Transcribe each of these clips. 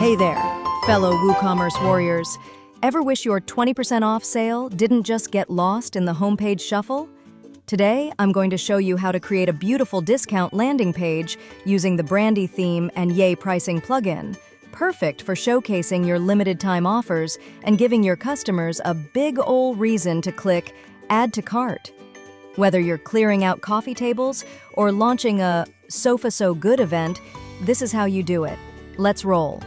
Hey there, fellow WooCommerce warriors. Ever wish your 20% off sale didn't just get lost in the homepage shuffle? Today, I'm going to show you how to create a beautiful discount landing page using the Brandy Theme and YayPricing plugin. Perfect for showcasing your limited time offers and giving your customers a big ol' reason to click Add to Cart. Whether you're clearing out coffee tables or launching a Sofa So Good event, this is how you do it. Let's roll.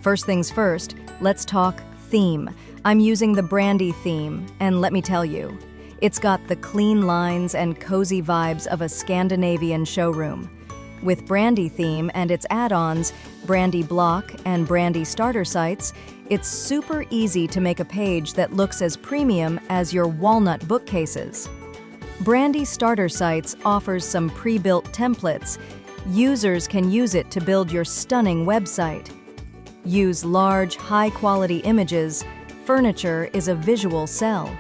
First things first, let's talk theme. I'm using the Brandy theme, and let me tell you, it's got the clean lines and cozy vibes of a Scandinavian showroom. With Brandy theme and its add-ons, Brandy Block and Brandy Starter Sites, it's super easy to make a page that looks as premium as your walnut bookcases. Brandy Starter Sites offers some pre-built templates. Users can use it to build your stunning website. Use large, high-quality images. Furniture is a visual sell.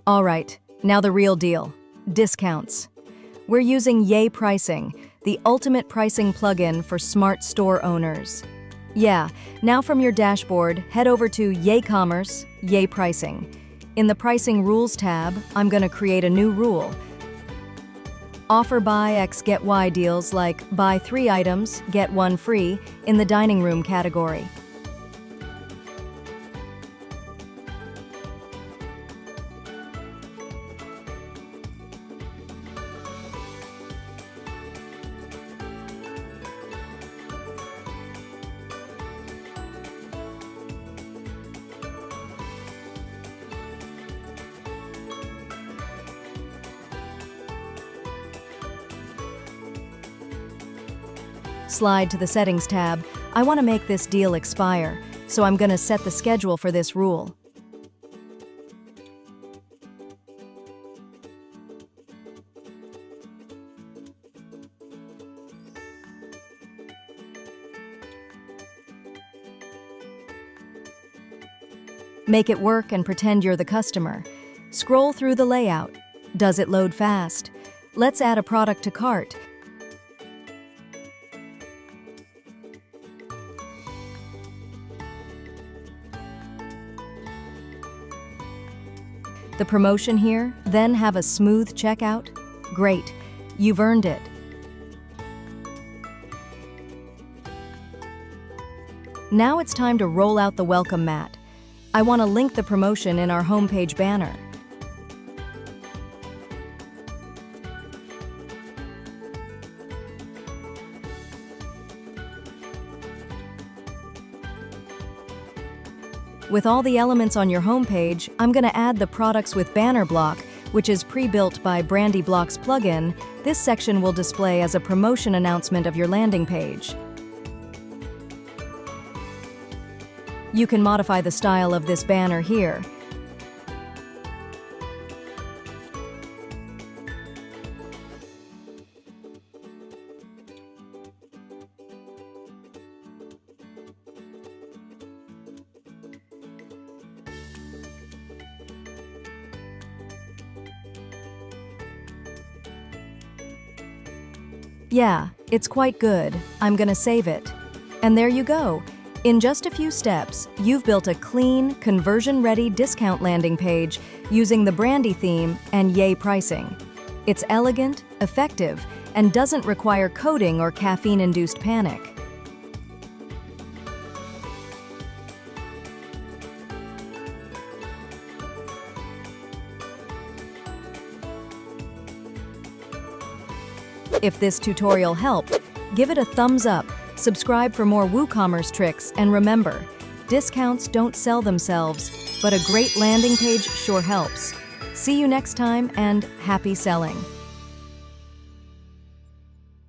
All right, now the real deal, discounts. We're using YayPricing, the ultimate pricing plugin for smart store owners. Yeah, now from your dashboard, head over to WooCommerce, YayPricing. In the Pricing Rules tab, I'm going to create a new rule. Offer buy X get Y deals like buy 3 items, get 1 free in the dining room category. Slide to the Settings tab. I want to make this deal expire, so I'm going to set the schedule for this rule. Make it work and pretend you're the customer. Scroll through the layout. Does it load fast? Let's add a product to cart. The promotion here, then have a smooth checkout? Great, you've earned it. Now it's time to roll out the welcome mat. I want to link the promotion in our homepage banner. With all the elements on your homepage, I'm going to add the Products with Banner block, which is pre-built by Brandy Blocks plugin. This section will display as a promotion announcement of your landing page. You can modify the style of this banner here. Yeah, it's quite good. I'm gonna save it. And there you go. In just a few steps, you've built a clean, conversion-ready discount landing page using the Brandy theme and YayPricing. It's elegant, effective, and doesn't require coding or caffeine-induced panic. If this tutorial helped, give it a thumbs up, subscribe for more WooCommerce tricks, and remember, discounts don't sell themselves, but a great landing page sure helps. See you next time, and happy selling!